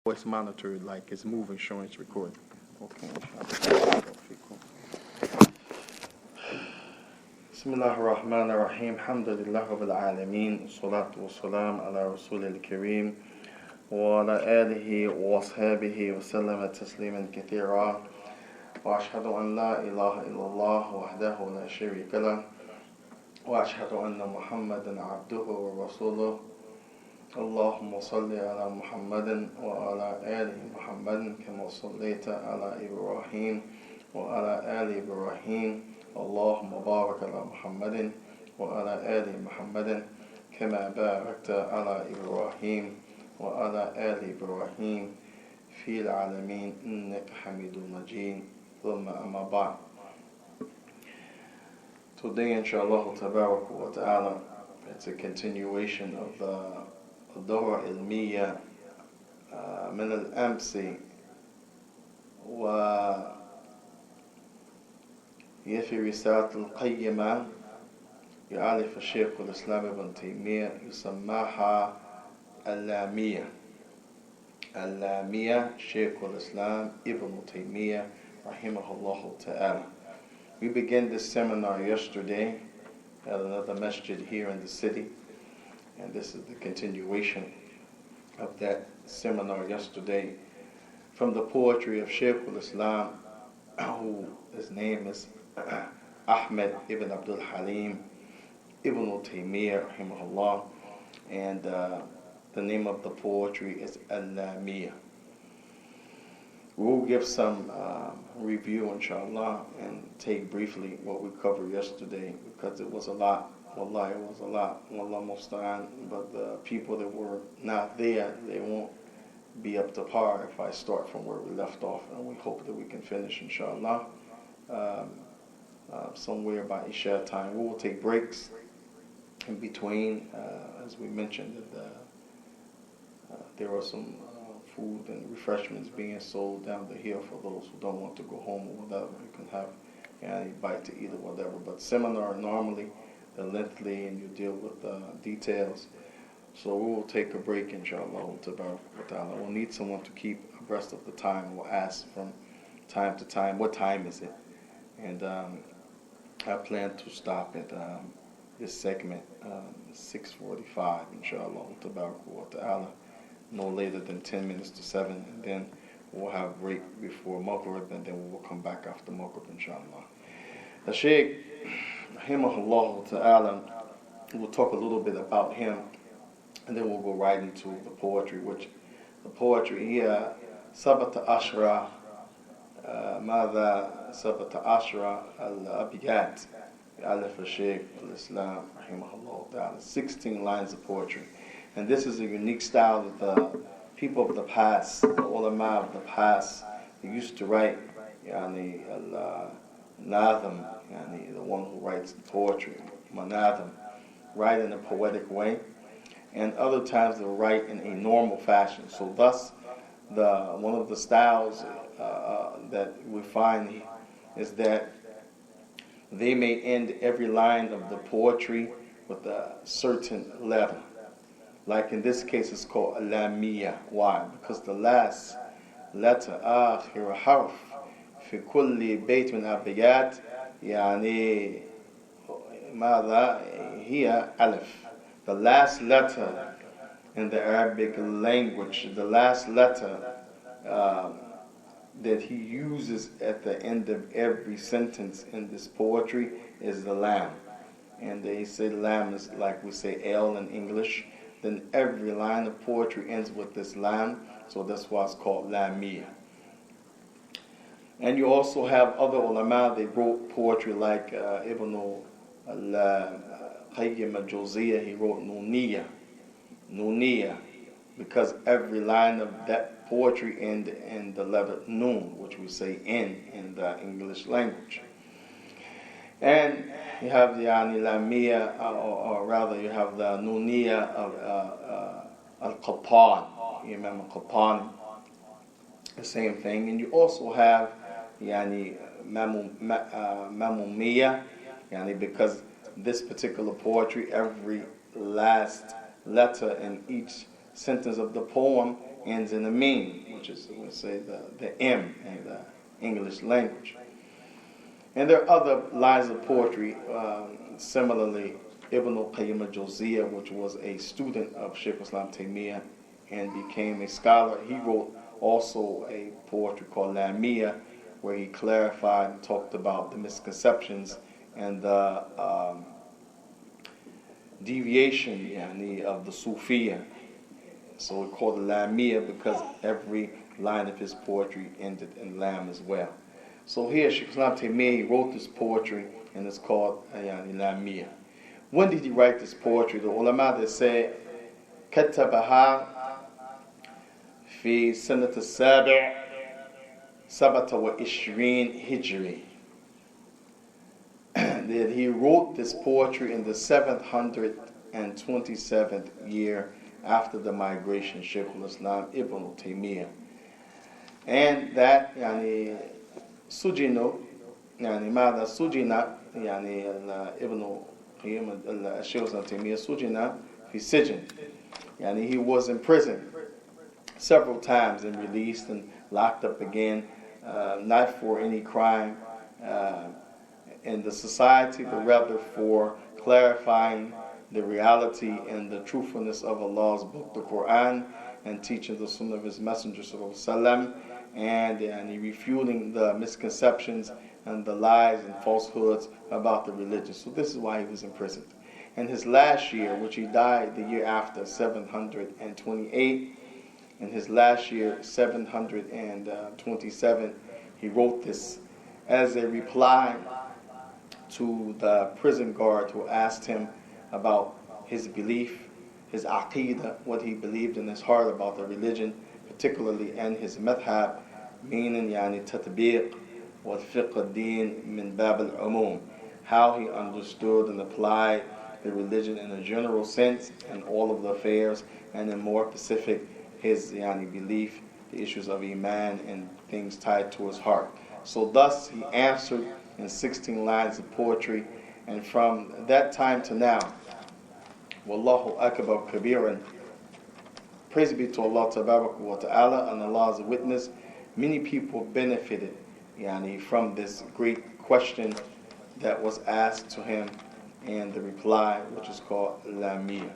voice monitored like it's moving, showing it's recording. Okay. بسم الله الرحمن الرحيم الحمد لله رب العالمين والصلاة والسلام على رسول الكريم وعلى آله وأصحابه وسلم تسليما كثيرا وأشهد أن لا إله إلا الله وحده لا شريك له وأشهد أن محمدا عبده ورسوله اللهم صل على محمد وعلى آل محمد كما صليت على إبراهيم وعلى آل إبراهيم اللهم بارك على محمد وعلى آل محمد كما باركت على إبراهيم وعلى آل إبراهيم في العالمين إنك حميد مجيد ثم أما بعد. Today inshallah tabarak wa ta'ala, it's a continuation of the AL-Lammiyah من الأمس وهي في رسالة القيمة يعرف الشيخ الإسلام ابن تيمية يسماها اللامية. اللامية شيخ الإسلام ابن تيمية رحمه الله تعالى. We began this seminar yesterday at another masjid here in the city, and this is the continuation of that seminar yesterday from the poetry of Shaykh al-Islam, who his name is Ahmed ibn Abdul Halim ibn Taymiyyah rahimahullah, and the name of the poetry is AL-Lammiyah. We'll give some review inshallah and take briefly what we covered yesterday, because it was a lot. Wallahi, it was a lot. Wallah musta'an. But the people that were not there, they won't be up to par if I start from where we left off. And we hope that we can finish, inshallah, somewhere by Isha time. We will take breaks in between. As we mentioned, that there are some food and refreshments being sold down the hill for those who don't want to go home or whatever. You can have any bite to eat or whatever. But seminar normally, they're lengthy and you deal with details. So we will take a break, inshallah. We'll need someone to keep abreast of the time. We'll ask from time to time, what time is it? And I plan to stop at this segment 6:45, inshallah, no later than 10 minutes to 7, and then we'll have a break before Maghrib, and then we will come back after Maghrib, inshallah. The Shaykh rahimahullah ta'ala, we'll talk a little bit about him, and then we'll go right into the poetry, which the poetry here, sabata ashra, ماذا سبت عشرة الأبيات بألف الشيخ الإسلام رحمه الله تعالى, 16 lines of poetry. And this is a unique style that the people of the past, the ulama of the past, they used to write, yani al-nadham, yani the one who writes the poetry, manadham, write in a poetic way, and other times they'll write in a normal fashion. So thus, one of the styles that we find is that they may end every line of the poetry with a certain letter. Like in this case, it's called AL-Lammiyah. Why? Because the last letter, آخر حرف في كل بيت من الأبيات يعني ماذا هي ألف. The last letter in the Arabic language, the last letter that he uses at the end of every sentence in this poetry is the lam. And they say lam is like we say L in English. Then every line of poetry ends with this lam, so that's why it's called Lammiyah. And you also have other ulama, they wrote poetry like Ibn al-Qayyim al-Jawziyah, he wrote Nuniyah, because every line of that poetry ends in the letter Nun, which we say in the English language. And you have the Lammiyah, or rather you have the Nuniyah of Al-Qattan, Imam Al-Qattan, the same thing. And you also have Mamumiyah, because this particular poetry, every last letter in each sentence of the poem ends in a meme, which is, we say, the M in the English language. And there are other lines of poetry. Similarly, Ibn al-Qayyim al-Jawziyah, which was a student of Shaykh Islam Taymiyyah and became a scholar, he wrote also a poetry called Lammiyah, where he clarified and talked about the misconceptions and the deviation of the Sufiya. So we call it Lammiyah because every line of his poetry ended in Lam as well. So here, Shaykh Islam Taymiyyah wrote this poetry, and it's called Lammiyah. When did he write this poetry? The ulama, they say, كتبها في سنة السابع 27 Hijri. That he wrote this poetry in the 727th year after the migration, Shaykh al-Islam Ibn Taymiyyah. And that, سجنوا ماذا سجن ابن قيم الشيخ الإسلام تيمية سجن في سجن. He was in prison several times and released and locked up again, not for any crime in the society, but rather for clarifying the reality and the truthfulness of Allah's book, the Quran, and teaching the Sunnah of His Messenger sallallahu alaihi wasallam, and refuting the misconceptions and the lies and falsehoods about the religion. So this is why he was imprisoned. In his last year, which he died the year after, 728, in his last year, 727, he wrote this as a reply to the prison guard who asked him about his belief, his aqidah, what he believed in his heart about the religion, particularly and his madhab, meaning tatbiq wa fiqh ad-din min bab al-umum, how he understood and applied the religion in a general sense and all of the affairs, and in more specific, his belief, the issues of iman and things tied to his heart. So thus he answered in 16 lines of poetry, and from that time to now, Wallahu akbar kabiran, praise be to Allah tabarak wa ta'ala, and Allah is a witness, many people benefited from this great question that was asked to him and the reply, which is called Lammiyah.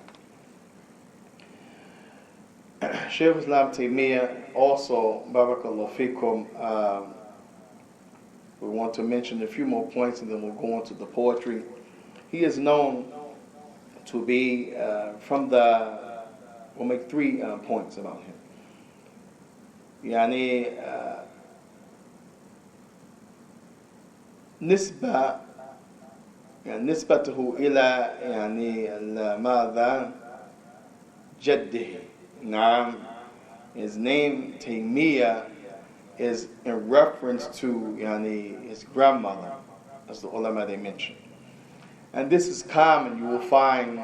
Shaykh Islam Taymiyyah also, barakallahu fikum, we want to mention a few more points and then we'll go into the poetry. He is known to be we'll make 3 points about him. نسبته إلى ماذا جده. His name Taymiyyah is in reference to his grandmother, as the ulama they mentioned. And this is common. You will find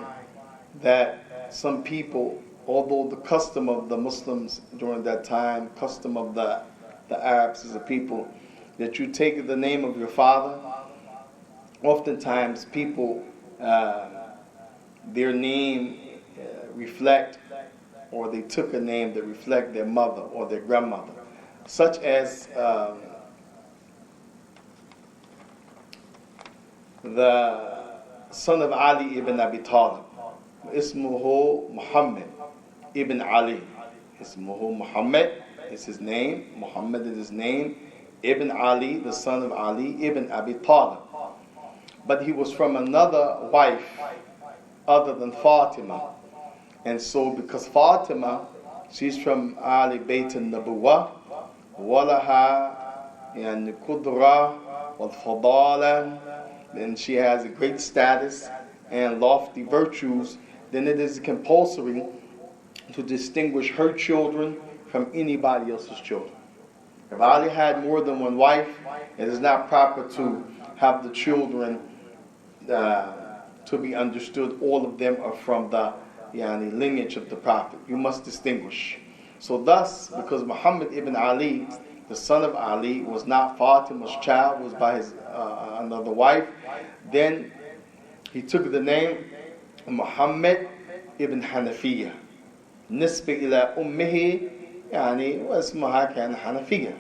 that some people, although the custom of the Muslims during that time, custom of the Arabs as a people, that you take the name of your father, oftentimes people, their name reflect, or they took a name that reflect their mother or their grandmother, such as the son of Ali ibn Abi Talib, Ismuhu Muhammad ibn Ali. Ismuhu Muhammad is his name, Muhammad is his name, Ibn Ali, the son of Ali ibn Abi Talib. But he was from another wife other than Fatima. And so because Fatima, she's from Ali Bayt al-Nabuwah, walaha and Qudra wal Fadala, and she has a great status and lofty virtues, then it is compulsory to distinguish her children from anybody else's children. If Ali had more than one wife, it is not proper to have the children to be understood. All of them are from the lineage of the Prophet. You must distinguish. So thus, because Muhammad ibn Ali, the son of Ali, was not Fatima's child, was by his another wife, then he took the name Muhammad ibn Hanafiya. Nisba ila ummihi يعني واسمها كان حنفية.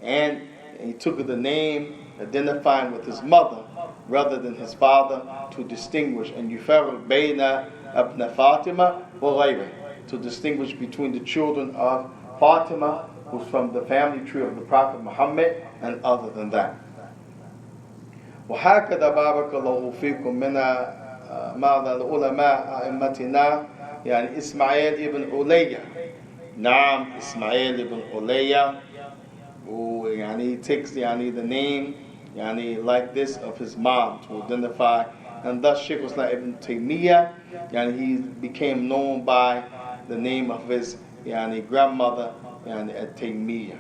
And he took the name identifying with his mother rather than his father to distinguish. And يفرق بين ابن فاطمة وغيره, to distinguish between the children of Fatima, who's from the family tree of the Prophet Muhammad, and other than that. وهكذا بارك الله فيكم من ماذا العلماء أئمتنا يعني إسماعيل ابن عليا. نعم إسماعيل ابن عليا, ويعني he takes يعني the name يعني like this of his mom to identify, and thus Shaykh Islam ibn Taymiyyah يعني he became known by the name of his يعني grandmother يعني at-Taymiyyah.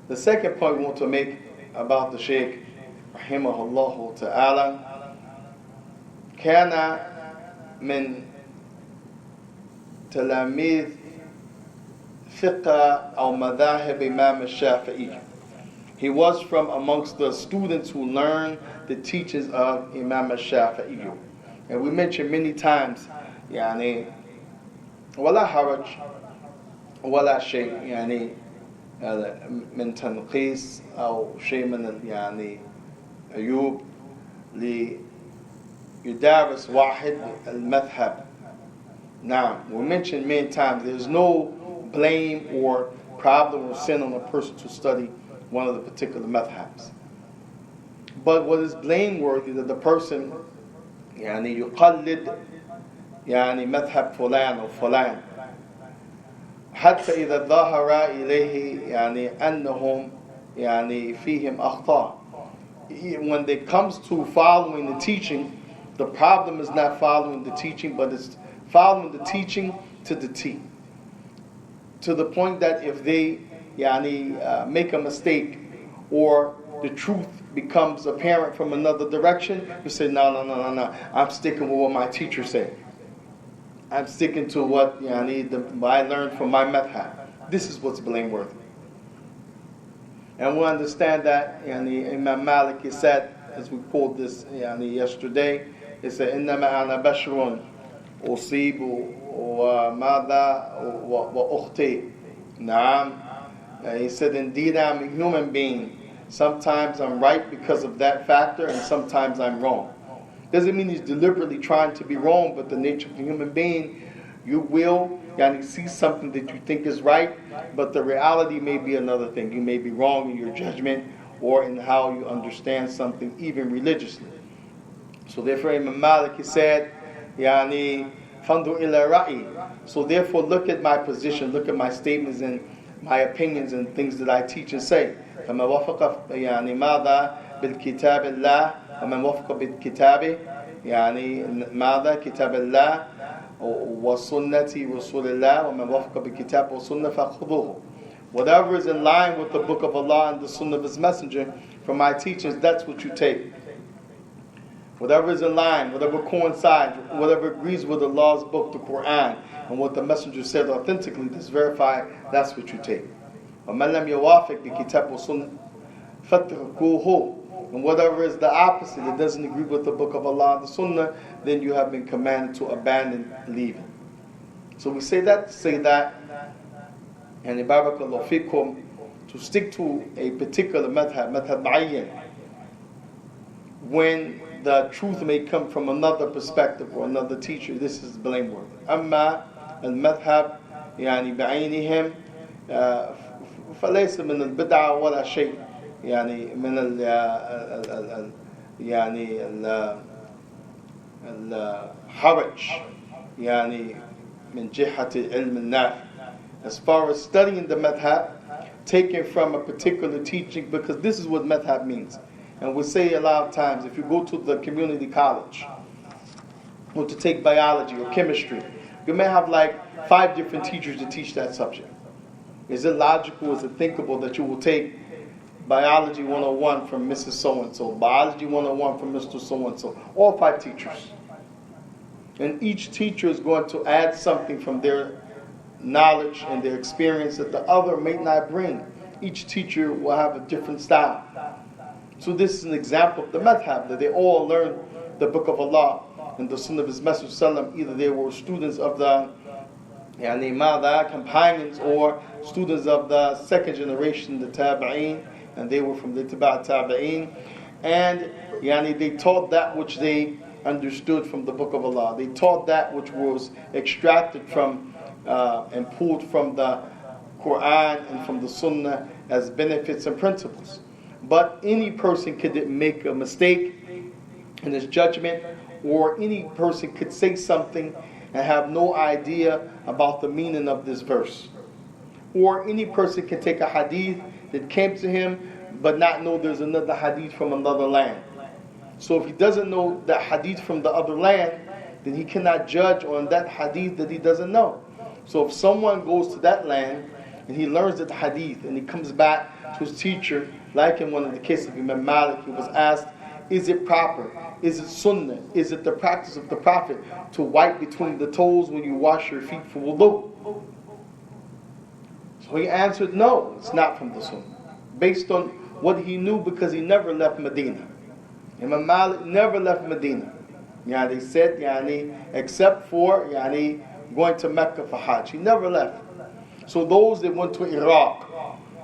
The second point we want to make about the Shaykh rahimahullah ta'ala, كان من تلاميذ فقه أو مذاهب إمام الشافعي. He was from amongst the students who learned the teachings of Imam al-Shafi'i. And we mentioned many times يعني ولا حرج ولا شيء يعني من تنقيص أو شيء من يعني عيوب ليدارس واحد المذهب. Now, we mentioned many times there's no blame or problem or sin on a person to study one of the particular madhabs. But what is blameworthy that the person يعني يقلد يعني مذهب فلان أو فلان حتى إذا ظهر إليه يعني أنهم يعني فيهم أخطاء. When it comes to following the teaching, the problem is not following the teaching, but it's following the teaching to the T. To the point that if they yani, make a mistake or the truth becomes apparent from another direction, you say, no. I'm sticking with what my teacher said. I'm sticking to what what I learned from my madhab. This is what's blameworthy. And we understand that Imam Malik is said, as we quoted this yesterday, it said, إِنَّمَا أَنَا بَشْرٌ أُصِيبُ وَمَاذَا وَأُخْطِئُ. Naam. He said, indeed I'm a human being. Sometimes I'm right because of that factor, and sometimes I'm wrong. Doesn't mean he's deliberately trying to be wrong, but the nature of the human being, you will see something that you think is right, but the reality may be another thing. You may be wrong in your judgment or in how you understand something, even religiously. So therefore Imam Malik, he said, fandu ila ra'i. So therefore look at my position, look at my statements and my opinions and things that I teach and say. فما وفق ماذا بالكتاب الله ومن وفق بالكتاب ماذا كتاب الله وسنة رسول الله ومن وفق بالكتاب والسنة فخذوه. Whatever is in line with the book of Allah and the sunnah of His messenger from my teachings, that's what you take. Whatever is in line, whatever coincides, whatever agrees with Allah's book, the Quran, and what the messenger said authentically, that's verified, that's what you take. وَمَنْ لَمْ يَوَافِقْ بِكِتَابِ وَسُنَّةِ فَاتَّرْكُوهُ. And whatever is the opposite, it doesn't agree with the book of Allah and the sunnah, then you have been commanded to abandon, leave it. So we say that, and barakallahu fikum, to stick to a particular madhab ma'ayyan, when the truth may come from another perspective or another teacher, this is blameworthy. Amma al-madhab بعينهم فليس من البدعة ولا شيء من الحرج من جهة علم النافع. As far as studying the madhab, taken from a particular teaching, because this is what madhab means. And we say a lot of times, if you go to the community college, or to take biology or chemistry, you may have like 5 different teachers to teach that subject. Is it logical, is it thinkable that you will take biology 101 from Mrs. So-and-so, biology 101 from Mr. So-and-so, all 5 teachers? And each teacher is going to add something from their knowledge and their experience that the other may not bring. Each teacher will have a different style. So this is an example of the madhab, that they all learned the book of Allah and the sunnah of His Messenger. Either they were students of the يعني ماذا companions or students of the second generation, the Tabi'een, and they were from the Tabi'een, and يعني they taught that which they understood from the Book of Allah. They taught that which was extracted from and pulled from the Quran and from the Sunnah as benefits and principles. But any person could make a mistake in his judgment, or any person could say something and have no idea about the meaning of this verse. Or any person can take a hadith that came to him but not know there's another hadith from another land. So if he doesn't know that hadith from the other land, then he cannot judge on that hadith that he doesn't know. So if someone goes to that land and he learns that hadith and he comes back to his teacher, like in one of the cases of Imam Malik, he was asked, is it proper? Is it sunnah? Is it the practice of the Prophet to wipe between the toes when you wash your feet for wudu? So he answered, no, it's not from the sunnah. Based on what he knew, because he never left Medina. Imam Malik never left Medina. They said, except for going to Mecca for Hajj. He never left. So those that went to Iraq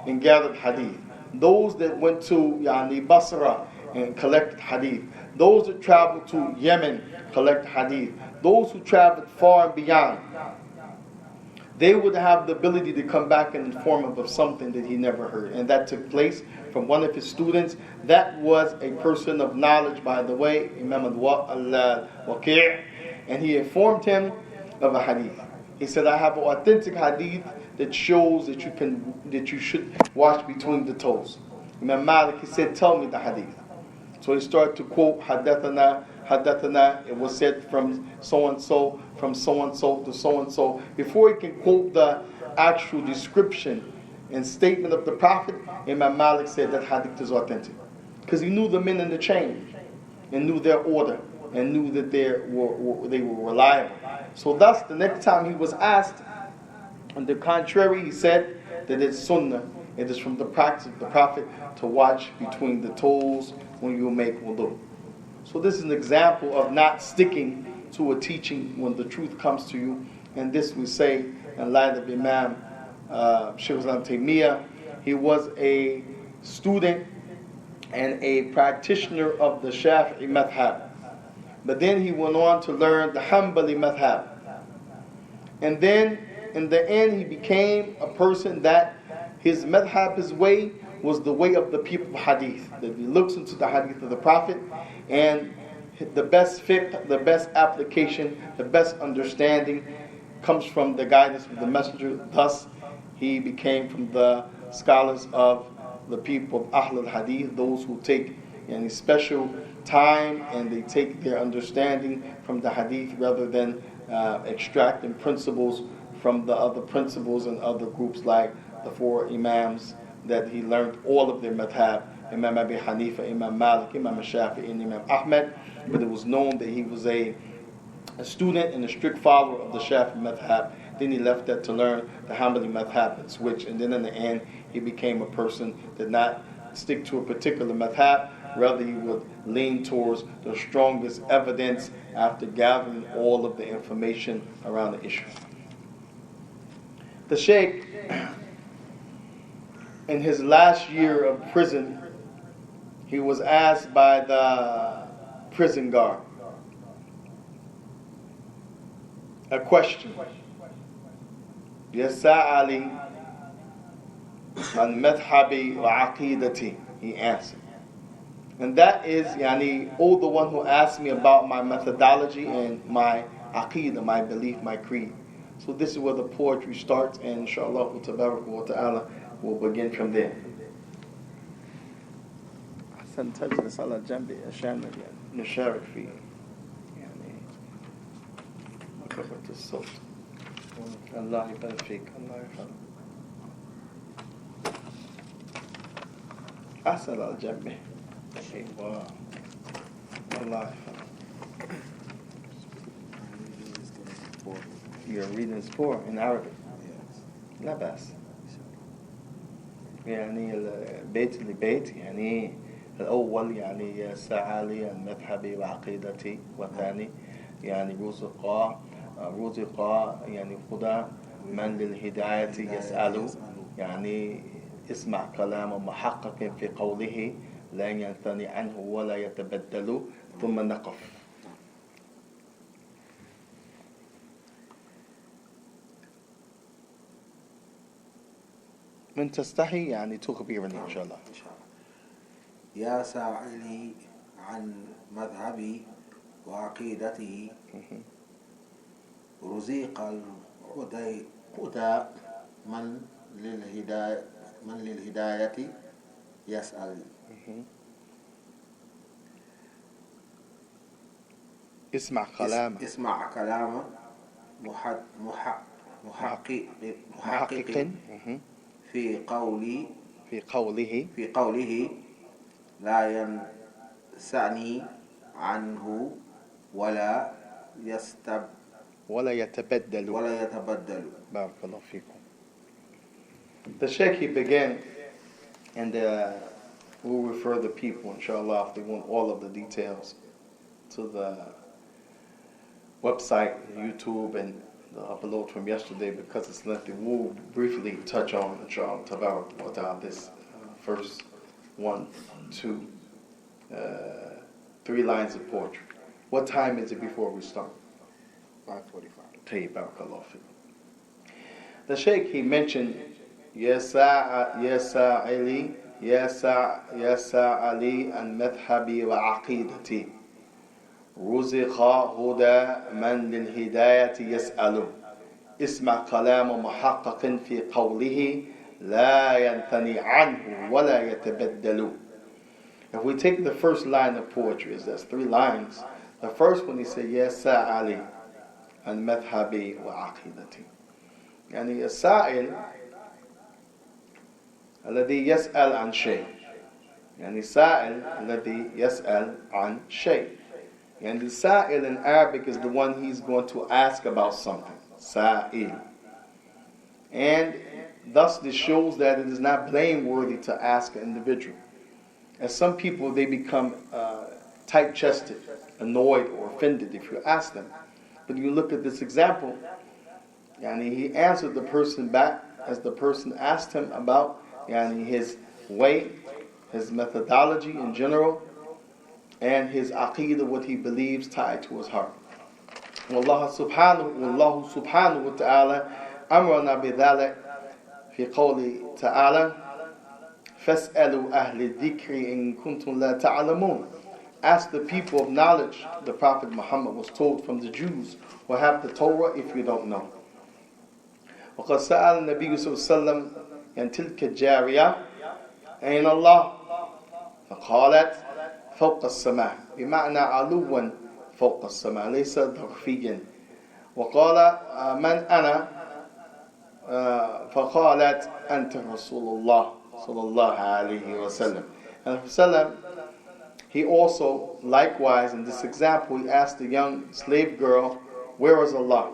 and gathered hadith, those that went to Basra and collected hadith, those that traveled to Yemen collected hadith, those who traveled far and beyond, they would have the ability to come back and inform him of something that he never heard. And that took place from one of his students. That was a person of knowledge, by the way, Imam al-Waqi', and he informed him of a hadith. He said, I have an authentic hadith that shows that you should wash between the toes. Imam Malik, he said, tell me the hadith. So he started to quote, Haddathana, Haddathana. It was said from so-and-so, from so-and-so to so-and-so. Before he can quote the actual description and statement of the Prophet, Imam Malik said that hadith is authentic. Because he knew the men in the chain, and knew their order, and knew that they were reliable. So thus, the next time he was asked, on the contrary, he said that it's sunnah. It is from the practice of the Prophet to watch between the toes when you make wudu. So this is an example of not sticking to a teaching when the truth comes to you. And this we say in light of Imam Shaykh Al-Lammiyah. He was a student and a practitioner of the Shafi'i madhab. But then he went on to learn the Hanbali madhab. And then in the end he became a person that his madhab, his way, was the way of the people of hadith. That he looks into the hadith of the Prophet, and the best fiqh, the best application, the best understanding comes from the guidance of the Messenger. Thus, he became from the scholars of the people of Ahl al-Hadith, those who take any special time and they take their understanding from the hadith rather than extracting principles from the other principles and other groups like the four imams that he learned all of their madhab, Imam Abi Hanifa, Imam Malik, Imam Shafi'i, and Imam Ahmed. But it was known that he was a student and a strict follower of the Shafi'i madhab. Then he left that to learn the Hanbali madhab and switch. And then in the end, he became a person that did not stick to a particular madhab. Rather, he would lean towards the strongest evidence after gathering all of the information around the issue. The Shaykh, in his last year of prison, he was asked by the prison guard a question. Yasa'ali an madhhabi wa aqidati, he answered. And that is, oh, the one who asked me about my methodology and my aqidah, my belief, my creed. So this is where the poetry starts, and inshallah wa ta'ala will begin from there. أحسن تجلس على جنبي عشان نشارك فيه مكبرة الصوت. الله يبارك فيك. الله يحفظك. أحسن على جنبي. Wow. Allah. You're reading sport in Arabic. Yes. لا بأس. البيت لبيت الأول سعالي المذهبي وعقيدتي، والثاني رزق خدا من للهداية يسأل يعني اسمع كلام محقق في قوله لا ينثني عنه ولا يتبدل ثم نقف. من تستحي يعني تخبرني إن شاء الله. يا سائلي عن مذهبي وعقيدته رزيق الهدى من للهداية يسأل. اسمع كلام محقق في قوله لا ينسأني عنه ولا يتبدل. بارك الله فيكم. The Sheikh, he began, and we'll refer the people, inshallah, if they want all of the details, to the website, YouTube, and the upload from yesterday, because it's lengthy. We'll briefly touch on, inshallah, tabarak wa ta'ala, this first 1, 2, 3 lines of poetry. What time is it before we start? 5:45. Barakallahu fikum. The Sheikh, he mentioned, Ya sa'ali an madhhabi wa aqidati. رزق هدى من للهداية يسأل اسمع كلام محقق في قوله لا ينثني عنه ولا يتبدل. If we take the first line of poetry, that's 3 lines. The first one he said, Ya sa'ali an madhhabi wa aqidati. يعني السائل الذي يسأل عن شيء. يعني سائل الذي يسأل عن شيء. And the sa'il in Arabic is the one he's going to ask about something. Sa'il. And thus this shows that it is not blameworthy to ask an individual. As some people, they become tight-chested, annoyed or offended if you ask them. But you look at this example, and he answered the person back as the person asked him about his way, his methodology in general, and his aqidah, what he believes tied to his heart. والله سبحانه وتعالى أمرنا بذلك في قوله تعالى فاسألوا أهل الذكر إن كنتم لا تعلمون. Ask the people of knowledge. The Prophet Muhammad was told from the Jews who have the Torah if you don't know. وقد سأل النبي صلى الله عليه وسلم عن تلك الجارية أين الله؟ فقالت فوق السماء بمعنى علوا فوق السماء ليس ظرفيا. وقال من أنا؟ فقالت أنت رسول الله صلى الله عليه وسلم. And Rasulullah, he also likewise in this example he asked the young slave girl, where is Allah?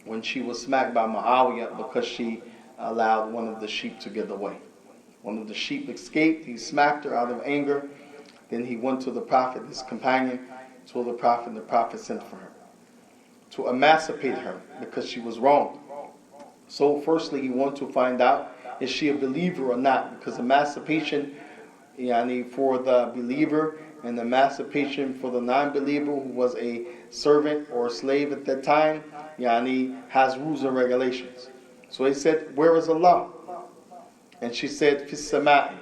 When she was smacked by Muawiyah because she allowed one of the sheep to get away. One of the sheep escaped, he smacked her out of anger. Then he went to the Prophet, his companion, told the Prophet, and the Prophet sent for her to emancipate her because she was wrong. So firstly, he wanted to find out, is she a believer or not? Because emancipation for the believer and emancipation for the non-believer who was a servant or a slave at that time, has rules and regulations. So he said, where is Allah? And she said, Fis Sama'i.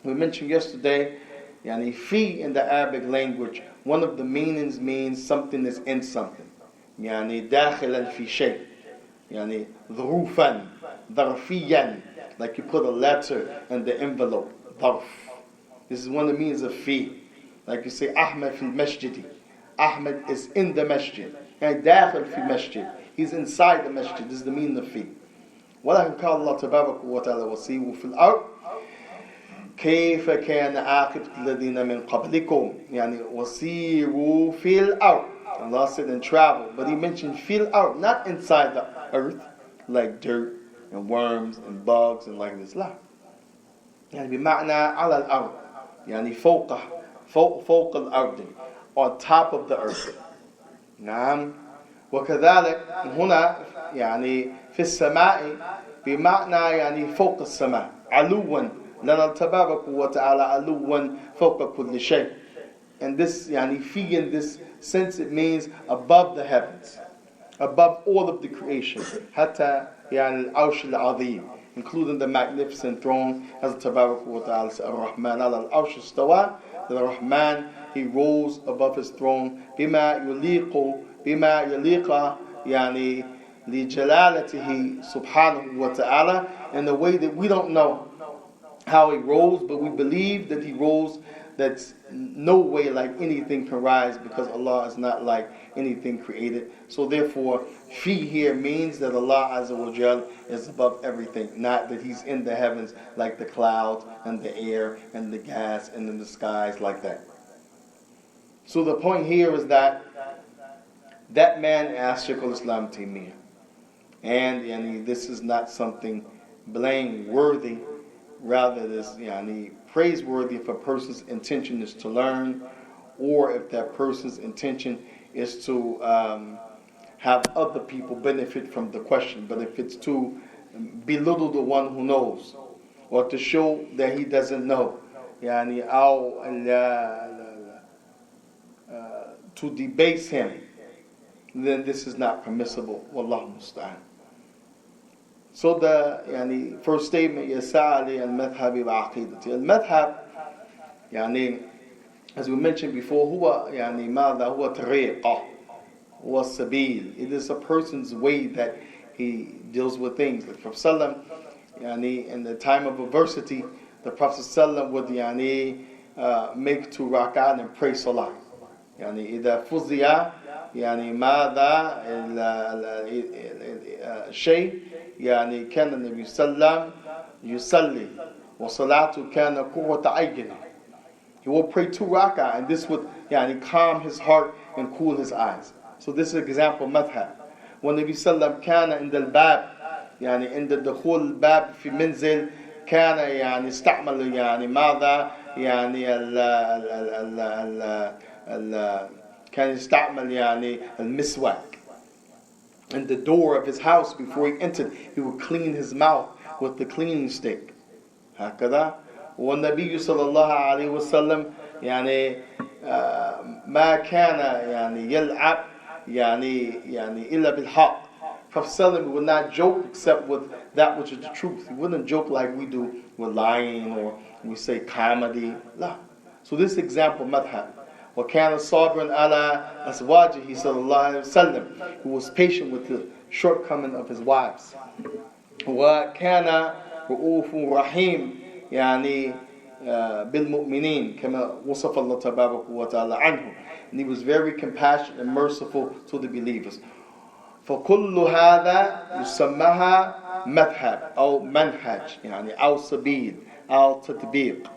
We mentioned yesterday, fi in the Arabic language, one of the meanings means something is in something. داخلا في شيء. ظروفا ظرفيا, like you put a letter in the envelope. ظرف. This is one of the meanings of fi. Like you say, Ahmed fil masjidi. Ahmed is in the masjid. داخل في masjid. He's inside the masjid. This is the meaning of fi. ولكن قال الله تبارك وتعالى وسيروا في الأرض كيف كان عاقبة الذين من قبلكم وسيروا في الأرض. Allah said and travel, but he mentioned fil out, not inside the earth like dirt and worms and bugs and like this. لا بمعنى على الأرض فوق الأرض, on top of the earth. نعم وكذلك هنا يعني في السماء بمعنى يعني فوق السماء علوا لنا تبارك وتعالى علوا فوق كل شيء. And this يعني في in this sense it means above the heavens, above all of the creation. حتى يعني العرش العظيم, including the magnificent throne. As تبارك وتعالى said, الرحمن على العرش استوى. The Rahman, he rose above his throne. بما يليق يعني لجلالته سبحانه وتعالى, in a way that we don't know how he rose, but we believe that he rose. That's no way like anything can rise, because Allah is not like anything created. So therefore, fi here means that Allah Azza wa Jal is above everything, not that he's in the heavens like the clouds and the air and the gas and in the skies like that. So the point here is that man asked Shaykh al-Islam Taymiyyah, and this is not something blameworthy, rather it is praiseworthy if a person's intention is to learn, or if that person's intention is to have other people benefit from the question. But if it's to belittle the one who knows, or to show that he doesn't know, to debase him, then this is not permissible. Wallahu musta'an. So the first statement, يسعى المذهب وعقيدتي. المذهب as we mentioned before, هو ماذا هو طريقة هو سبيل. It is a person's way that he deals with things. Like Prophet Sallam, in the time of adversity, the Prophet Sallam would make 2 rak'at and pray salah. إذا فزع ماذا الشيء كان النبي صلى الله عليه وسلم يصلي وصلاته كان قوة عينه. He will pray 2 rak'ah, and this would calm his heart and cool his eyes. So this is an example of madhab. When Nabi صلى الله عليه وسلم كان عند الباب عند دخول الباب في منزل كان استعمل ماذا كان يستعمل المسواك. In the door of his house, before he entered, he would clean his mouth with the cleaning stick. هكذا. والنبي صلى الله عليه وسلم ما كان يلعب إلا بالحق. Prophet ﷺ would not joke except with that which is the truth. He wouldn't joke like we do with lying, or we say comedy. La. So this example, madhab. وَكَانَ صَابِرًا عَلَىٰ أَزْوَاجِهِ صلى الله عليه وسلم. Who was patient with the shortcoming of his wives. وَكَانَ رؤوف رحيم بالمؤمنين كما وصف الله تبارك وتعالى عنه. And he was very compassionate and merciful to the believers. فكل هذا يسمىها مذهب أو منهج أو سبيل أو تطبيق.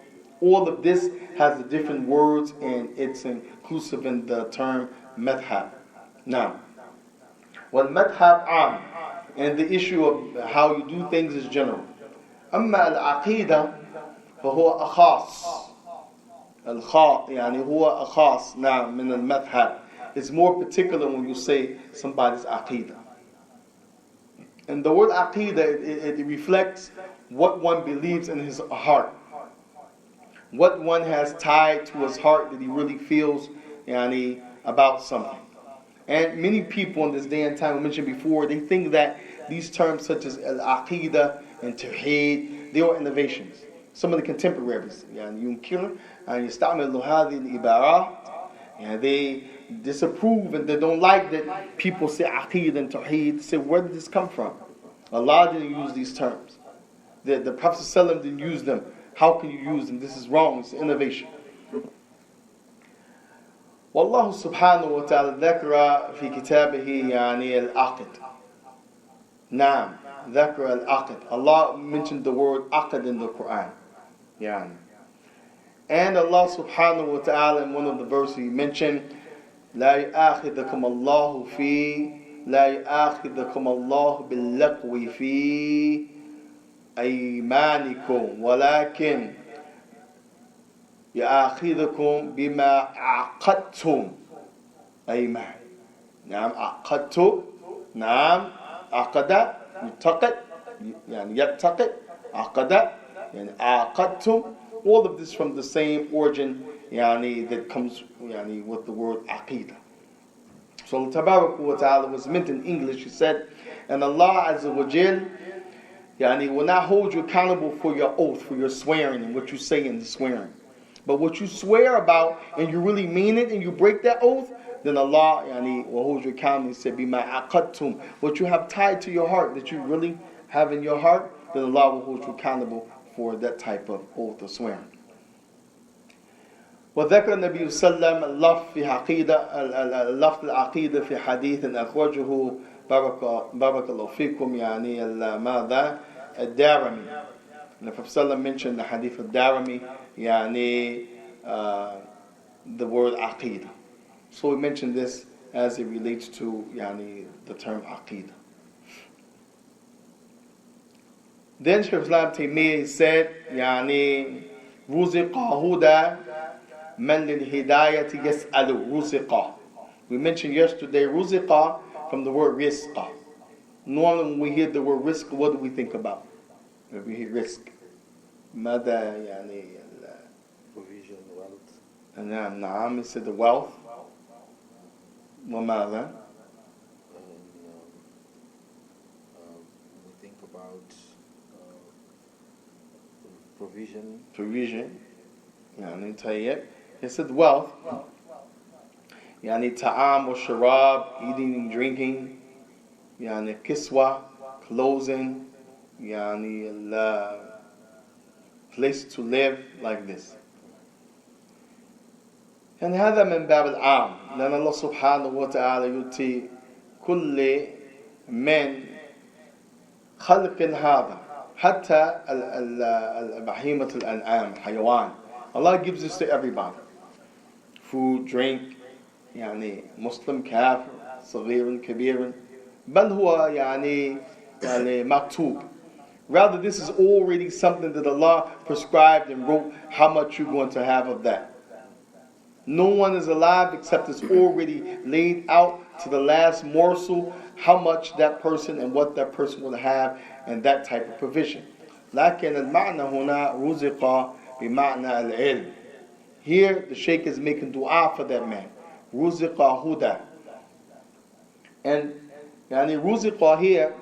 All of this has the different words, and it's inclusive in the term madhab. Now, والمذهب عام, and the issue of how you do things is general. أما العقيدة فهو أخاص. هو أخاص نعم من المذهب. It's more particular when you say somebody's aqidah. And the word aqidah, it reflects what one believes in his heart, what one has tied to his heart that he really feels about something. And many people in this day and time, we mentioned before, they think that these terms such as al-aqidah and tawheed, they are innovations. Some of the contemporaries, ينكر أن يستعمل هذه العبارات, they disapprove and they don't like that people say aqidah and tawheed. They say, where did this come from? Allah didn't use these terms. The Prophet ﷺ didn't use them. How can you use them? This is wrong. It's innovation. والله سبحانه وتعالى ذكر في كتابه العقد. نعم ذكر العقد. Allah mentioned the word aqd in the Quran. And Allah subhanahu wa ta'ala in one of the verses he mentioned لا يؤاخذكم الله باللغو في أيمانكم ولكن يؤاخذكم بما عقدتم أيمان. نعم عقدت نعم عقد يعتقد يعني يعتقد عقد يعني عقدتم. All of this from the same origin يعني that comes يعني with the word aqidah. So Allah Tabarak wa Ta'ala was meant in English. He said, and Allah Azza wa Jal yani, will not hold you accountable for your oath, for your swearing and what you say in the swearing. But what you swear about and you really mean it and you break that oath, then Allah yani, will hold you accountable. He said, Bima aqadtum. What you have tied to your heart, that you really have in your heart, then Allah will hold you accountable for that type of oath or swearing. وذكر النبي صلى الله عليه وسلم اللفظ العقيدة في حديث أخرجه بارك الله فيكم يعني ماذا الدارمي. And the Prophet mentioned the hadith of Darami يعني the word aqidah. So we mentioned this as it relates to يعني the term aqidah. Then Shaykh Islam Taymiyyah said يعني رزق هدى من للهداية يسأل رزق. We mentioned yesterday رزق from the word rizq. Normally when we hear the word rizq, what do we think about? If we hear rizq, ماذا يعني provision, wealth. نعم, it said the wealth. وماذا? We think about provision. Provision. يعني طيب. It said wealth. يعني ta'am or sharab, eating and drinking. يعني kiswa, clothing. يعني place to live, like this. يعني هذا من باب العام لأن الله سبحانه وتعالى يؤتي كل من خلق هذا حتى بهيمة الأنعام الحيوان. Allah gives this to everybody. Food, drink, يعني مسلم كافر صغير كبير بل هو يعني مكتوب. Rather, this is already something that Allah prescribed and wrote how much you're going to have of that. No one is alive except it's already laid out to the last morsel how much that person and what that person will have and that type of provision. لكن المعنى هنا رزق بمعنى العلم. Here the Shaykh is making dua for that man. رزق هدى. And يعني رزق here,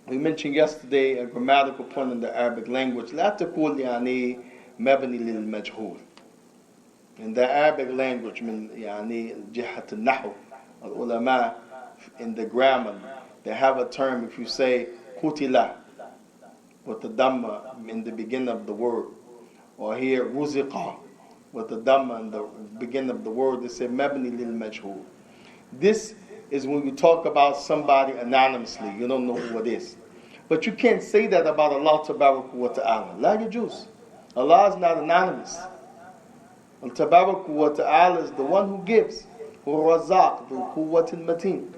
we mentioned yesterday a grammatical point in the Arabic language. لا تقول يعني مبني للمجهول. In the Arabic language, من يعني جهة النحو, العلماء in the grammar, they have a term if you say قتل with the dhamma in the beginning of the word, or here رزق with the dhamma in the beginning of the word, they say مبني للمجهول. This is when you talk about somebody anonymously, you don't know who it is. But you can't say that about Allah Tabarak wa Ta'ala. La yajuz. Allah is not anonymous. Allah Tabarak wa Ta'ala is the one who gives. Huwa Razaq, the Quwwatin Mateen.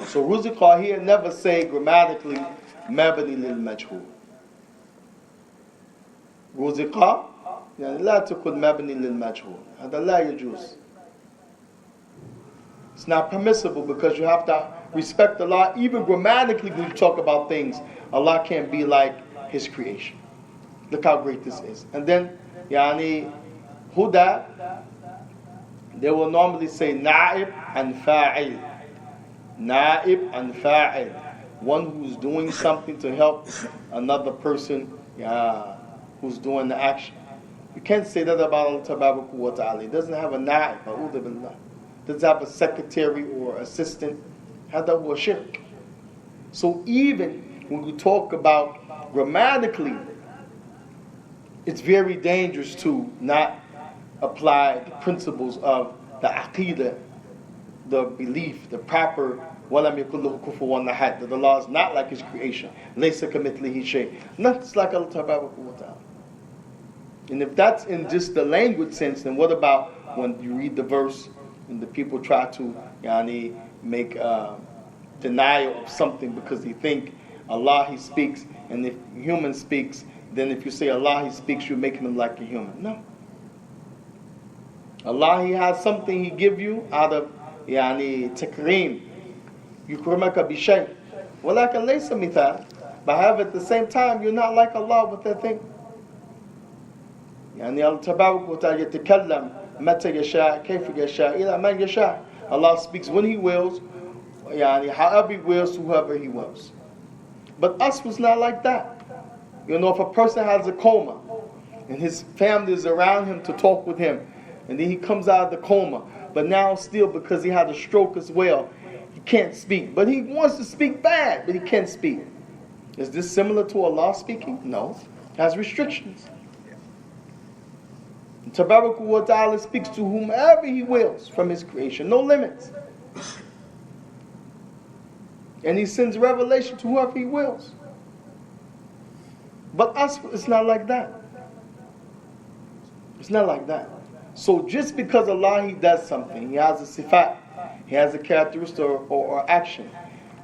So Ruziqah here never say grammatically Mabani lil Majhul. Ruziqah, يعني لا تكون مبني للمجهول. هذا لا يجوز. It's not permissible because you have to respect Allah. Even grammatically, when you talk about things, Allah can't be like His creation. Look how great this is. And then, yani, huda, they will normally say na'ib and fa'il. Na'ib and fa'il. One who's doing something to help another person who's doing the action. You can't say that about Allah Tabarak wa Ta'ala. He doesn't have a na'ib, a'udhu billah. Doesn't have a secretary or assistant. Hada huwa shirk. So even when we talk about grammatically, it's very dangerous to not apply the principles of the aqidah, the belief, the proper وَلَمْ يَكُنْ لَهُ كُفُوًا أَحَدٌ, that Allah is not like His creation. لَيْسَ كَمِثْلِهِ شَيْءٌ. Nothing's like Allah Tabarak wa Ta'ala. And if that's in just the language sense, then what about when you read the verse and the people try to make denial of something because they think Allah He speaks, and if human speaks, then if you say Allah He speaks, you're making Him like a human. No. Allah He has something He give you out of يعني تكريم يكرمك بشيء ولكن ليس مثال. But however, at the same time, you're not like Allah with that thing. يعني الله تبارك وتعالى يتكلم متى يشاء كيف يشاء إلى من يشاء. Allah speaks when He wills, يعني however He wills to whoever He wills. But us was not like that. You know, if a person has a coma and his family is around him to talk with him, and then he comes out of the coma, but now still because he had a stroke as well, he can't speak. But he wants to speak bad, but he can't speak. Is this similar to Allah speaking? No. It has restrictions. Tabarak wa ta'ala speaks to whomever He wills from His creation, no limits. And He sends revelation to whoever He wills. But us, it's not like that. It's not like that. So just because Allah, He does something, He has a sifat, He has a characteristic or action,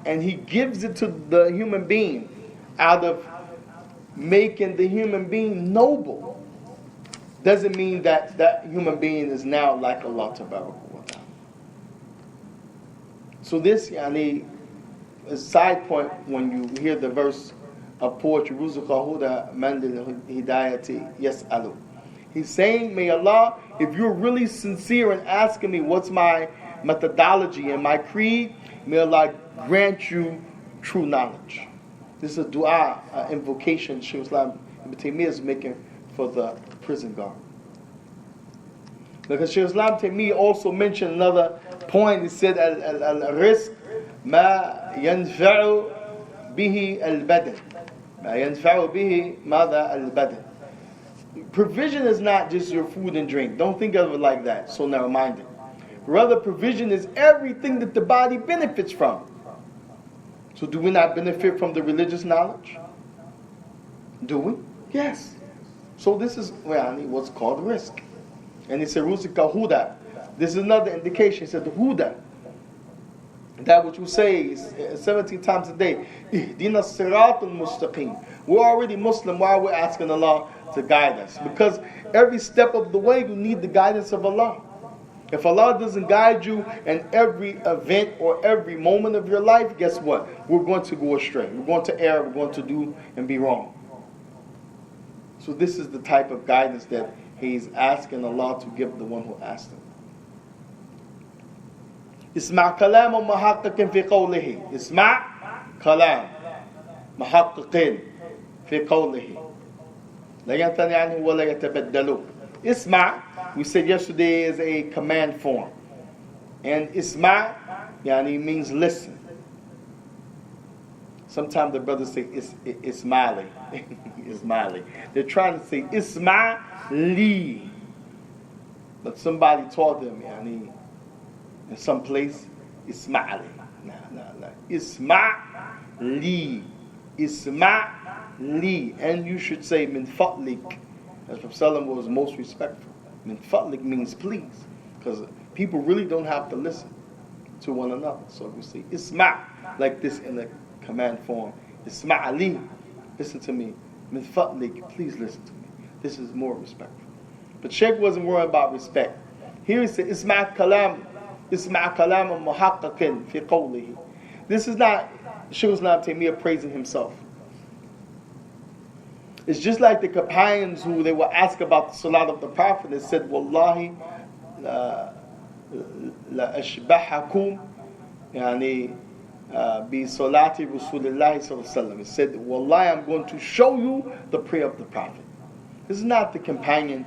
and He gives it to the human being out of making the human being noble, doesn't mean that that human being is now like Allah Tabarak wa Ta'ala. So this, yani, a side point when you hear the verse of poetry, Ruzuqa Huda Mandil Hidayati Yas'alu. He's saying, may Allah, if you're really sincere in asking me what's my methodology and my creed, may Allah grant you true knowledge. This is a dua, invocation Shaykh Islam Ibn Taymiyyah is making for the prison guard. Because Shaykh Islam Ibn Taymiyyah also mentioned another point. He said, al-rizq ma yanfa'u bihi al-badan. Ma yanfa'u bihi mada al-badan. Provision is not just your food and drink. Don't think of it like that, so narrow-minded. Rather, provision is everything that the body benefits from. So do we not benefit from the religious knowledge? Do we? Yes. So this is what's called risk. And he said, Rusika Huda. This is another indication. He said, the Huda. That which we say 17 times a day. Ihdina siratul mustaqim. We're already Muslim. Why are we asking Allah to guide us? Because every step of the way you need the guidance of Allah. If Allah doesn't guide you in every event or every moment of your life, guess what? We're going to go astray. We're going to err. We're going to do and be wrong. So this is the type of guidance that He's asking Allah to give the one who asked Him. اسمع كلام محقق في قوله. اسمع كلام محقق في قوله. لا ينثني عنه ولا يتبدل. Isma, we said yesterday, is a command form. And isma, yani, means listen. Sometimes the brothers say ismali. Ismali. They're trying to say ismali. But somebody taught them, yani, in some place, ismali. No. Ismali. Ismali. And you should say min fadlik. As Prophet ﷺ was most respectful. Min fadlik means please. Because people really don't have to listen to one another. So we say isma, like this in the command form. Isma Ali, listen to me. Min fadlik, please listen to me. This is more respectful. But Sheikh wasn't worried about respect. Here he said, Isma kalam muhaqqaqin fi qawlihi. This is not Shaykh Islam Taymiyyah praising himself. It's just like the companions who they were asked about the salat of the Prophet and said, Wallahi, la ashbahakum, yani, bi salati Rasulillahi sallallahu alaihi wasallam. He said, Wallahi, I'm going to show you the prayer of the Prophet. This is not the companion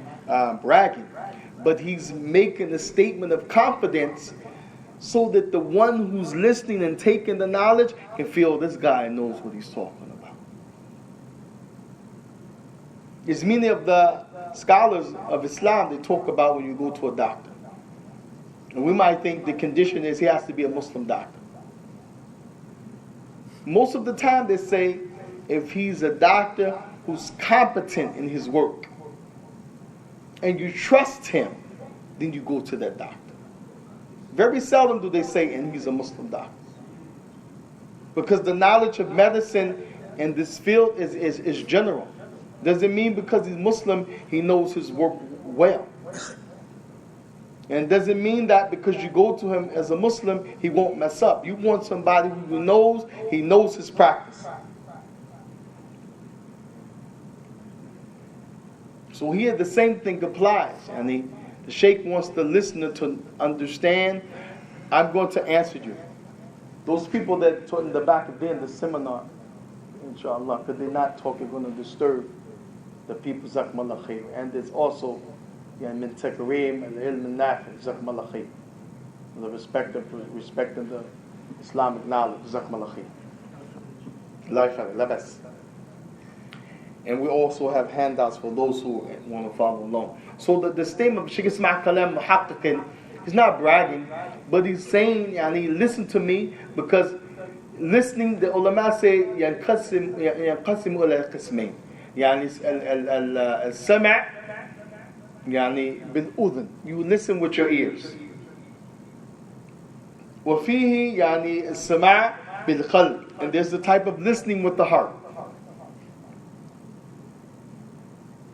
bragging, but he's making a statement of confidence so that the one who's listening and taking the knowledge can feel this guy knows what he's talking about. As many of the scholars of Islam, they talk about when you go to a doctor. And we might think the condition is he has to be a Muslim doctor. Most of the time they say if he's a doctor who's competent in his work and you trust him, then you go to that doctor. Very seldom do they say, and he's a Muslim doctor. Because the knowledge of medicine in this field is general. Doesn't mean because he's Muslim, he knows his work well. And it doesn't mean that because you go to him as a Muslim, he won't mess up. You want somebody who knows, he knows his practice. So here the same thing applies. And the Shaykh wants the listener to understand, I'm going to answer you. Those people that taught in the back of there in the seminar, inshallah, because they're not talking, going to disturb the people, Zakhmallah khair. And there's also min takreem and ilm al-nafi, Zakhmallah khair. The respecting the Islamic knowledge, Zakhmallah khair. Life labas. And we also have handouts for those who want to follow along. So the statement of Shaykh Ismail Kalam Muhaqqiqin, he's not bragging, but he's saying, listen to me, because listening, the ulama say, ينقسم إلى قسمين. السمع بالأذن. You listen with your ears. وفيه السماع بالقلب. And there's the type of listening with the heart.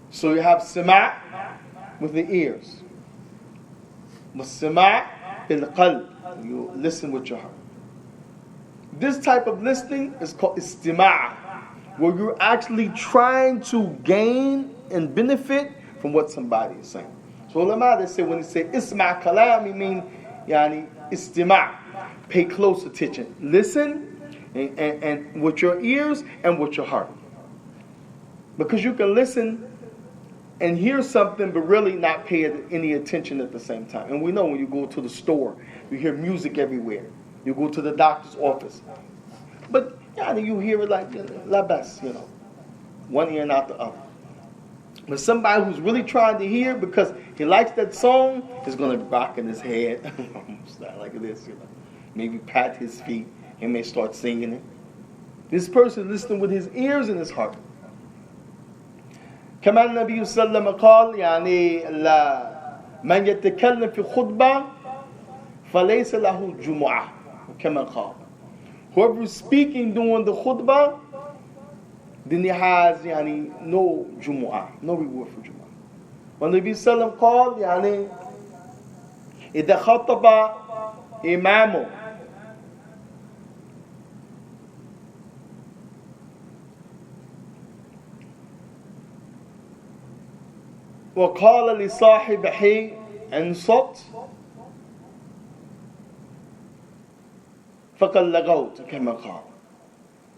So you have sima' with the ears. Sima' bil qalb. You listen with your heart. This type of listening is called istima', where you're actually trying to gain and benefit from what somebody is saying. So ulama, they say, when they say isma' kalam, you mean istima'. Pay close attention. Listen and with your ears and with your heart. Because you can listen and hear something but really not pay any attention at the same time. And we know when you go to the store, you hear music everywhere. You go to the doctor's office. But you hear it like labas, one ear and out the other. But somebody who's really trying to hear because he likes that song is going to rock in his head. Like this, Maybe pat his feet. He may start singing it. This person is listening with his ears and his heart. كما النبي صلى الله عليه وسلم قال من يتكلم في خطبة فليس له جمعة كما قال. Whoever is speaking during the khutbah, then he has no jumu'ah, no reward for jumu'ah. When the Nabi sallam called, إذا خطب إمامه وقال لصاحبه انصت فقد لغوت كما قال.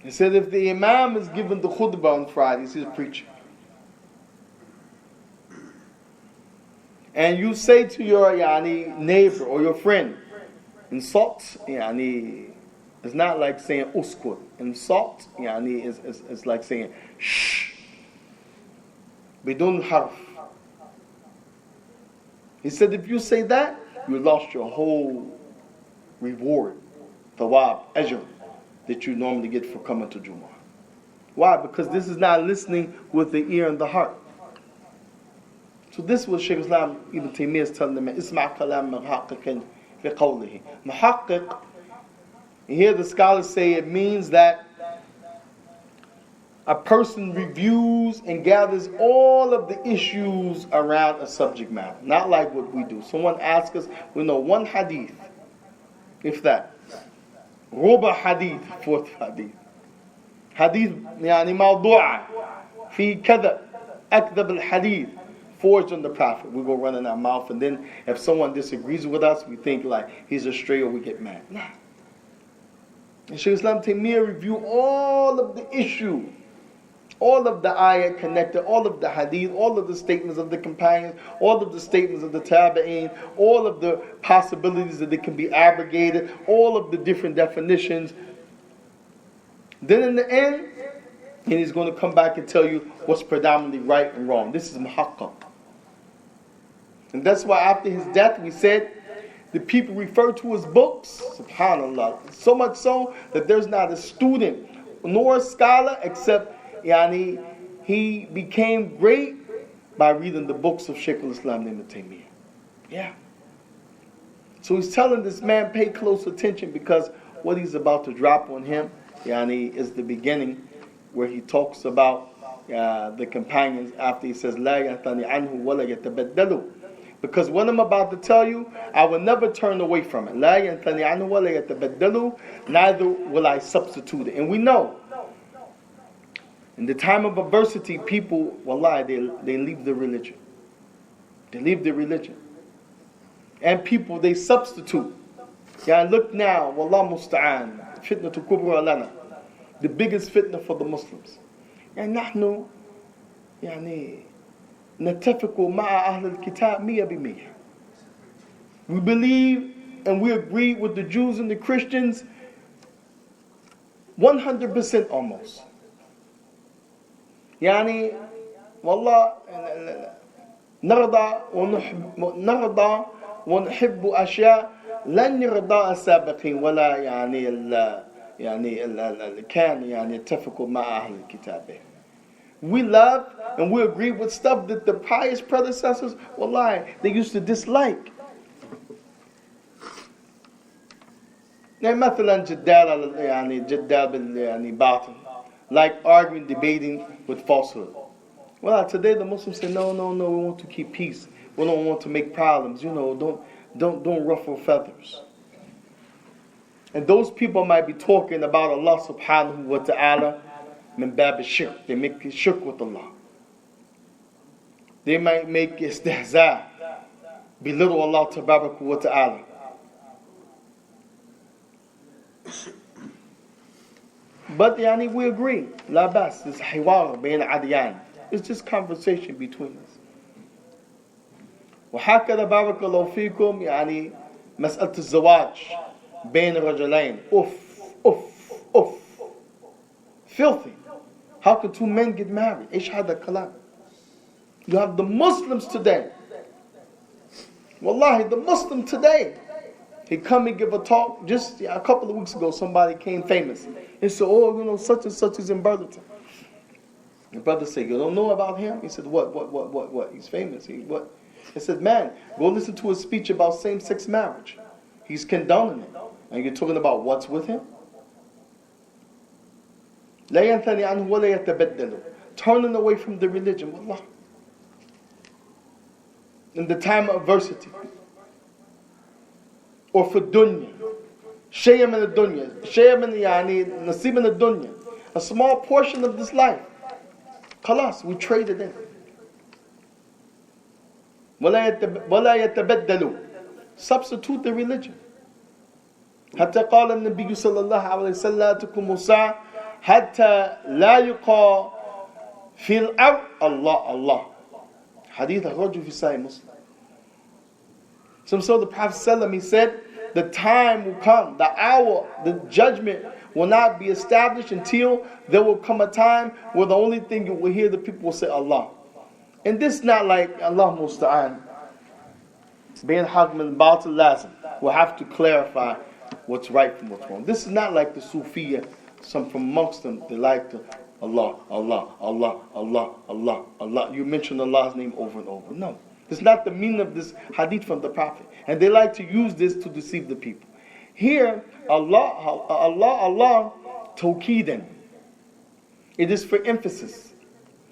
He said if the imam is given the khutbah on Friday, he's preaching, and you say to your neighbor or your friend, insult, it's not like saying uskut. Insult, is like saying shh, bidun harf. He said if you say that, you lost your whole reward, thawab, ajr, that you normally get for coming to Jumu'ah. Why? Because this is not listening with the ear and the heart. So this was Shaykh Islam Ibn Taymiyyah is telling them, Isma' kalam muhaqqiqin fi qawlihi. Muhaqqiq, here the scholars say it means that a person reviews and gathers all of the issues around a subject matter. Not like what we do. Someone asks us, we know one hadith, if that. Ruba hadith, fourth hadith. Hadith, mawdu'a, fi kadha, akdab al-hadith, forged on the Prophet. We go running our mouth, and then if someone disagrees with us, we think like he's astray or we get mad. Nah. And Shaykh Islam Taymiyyah review all of the issue, all of the ayah connected, all of the hadith, all of the statements of the companions, all of the statements of the tabi'een, all of the possibilities that they can be abrogated, all of the different definitions. Then in the end, he's going to come back and tell you what's predominantly right and wrong. This is muhaqqaq. And that's why after his death, we said the people refer to his books, subhanAllah, so much so that there's not a student nor a scholar except he became great by reading the books of Shaykh al-Islam Ibn Taymiyyah. Yeah. So he's telling this man, pay close attention, because what he's about to drop on him is the beginning where he talks about the companions after he says, لا يَهْتَنِ عَنْهُ وَلَا يَتَبَدَّلُ Because what I'm about to tell you, I will never turn away from it. لا ينثني عنه ولا يتبدل, neither will I substitute it. And we know, in the time of adversity, people, wallahi, they leave their religion. They leave their religion. And people, they substitute. Yeah, look now, wallah musta'an, fitna to kubra lana, the biggest fitna for the Muslims. And نحن يعني نتفق مع أهل الكتاب 100%. We believe and we agree with the Jews and the Christians 100% almost. يعني والله نرضى ونحب أشياء لن يرضى السابقين ولا كان يتفق مع أهل الكتاب. We love and we agree with stuff that the pious predecessors, wallahi, they used to dislike. Now, مثلا جدال باطل, like arguing, debating with falsehood. Well, today the Muslims say, no, we want to keep peace. We don't want to make problems. Don't ruffle feathers. And those people might be talking about Allah subhanahu wa ta'ala min bab shirk. They make shirk with Allah. They might make istihza, belittle Allah tabaraka wa ta'ala. But we agree. La bas, it's hiwar bayn adyan. It's just conversation between us. وهكذا بارك الله فيكم مسألة الزواج بين رجلين. Oof. Filthy. How can two men get married? إيش هذا الكلام? You have the Muslims today. Wallahi, the Muslim today. He come and give a talk. Just a couple of weeks ago, somebody came famous. He said, such and such is in Burlington. The brother said, you don't know about him? He said, what? He's famous. What? He said, man, go listen to his speech about same-sex marriage. He's condoning it. And you're talking about what's with him? لا ينثني عنه ولا يتبدل. Turning away from the religion. Wallah. In the time of adversity. Or for dunya. Shay'a min al-dunya. Shay'a min nasib min al-dunya. A small portion of this life. Khalas, we traded in. وَلَا يَتَبَدَّلُوا. Substitute the religion. حتى قال النبي صلى الله عليه وسلم لا تكون مساء حتى لا يقال في الأرض الله. Hadith أخرجه في صحيح Muslim. So the Prophet ﷺ, he said, the time will come, the hour, the judgment will not be established until there will come a time where the only thing you will hear the people will say Allah. And this is not like Allah musta'an. Being hakm al-batil lazim. We'll have to clarify what's right from what's wrong. This is not like the Sufiya. Some from amongst them, they like to Allah. You mention Allah's name over and over. No. It's not the meaning of this hadith from the Prophet. And they like to use this to deceive the people. Here, Allah, tawqeedan. It is for emphasis,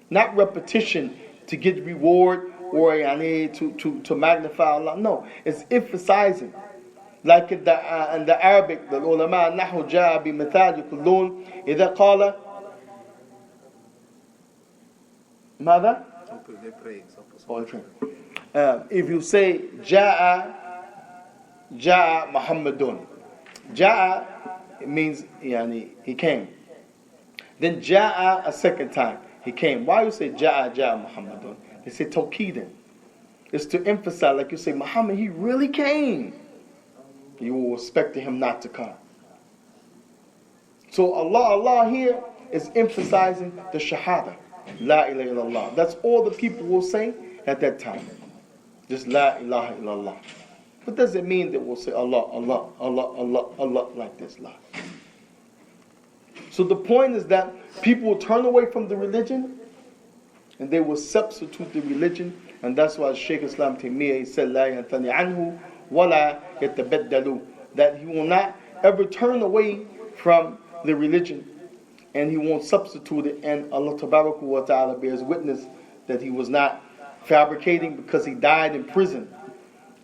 not repetition to get reward or to magnify Allah. No, it's emphasizing. Like in the Arabic, the ulama nahu ja'a bi mithal yaqulun idha qala ماذا? If you say ja'a Muhammadun, ja'a, it means he came. Then ja'a a second time, he came. Why you say ja'a Muhammadun? They say tawqeedan. It's to emphasize, like you say, Muhammad, he really came. You will expect him not to come. So Allah here is emphasizing the shahada. La ilaha illallah. That's all the people will say at that time. Just la ilaha illallah. What does it mean that we'll say Allah like this? La. So the point is that people will turn away from the religion and they will substitute the religion, and that's why Shaykh Islam Taymiyyah, he said la yanthani anhu wala yatabaddalu, that he will not ever turn away from the religion and he won't substitute it. And Allah Tabaraka wa Ta'ala bears witness that he was not fabricating, because he died in prison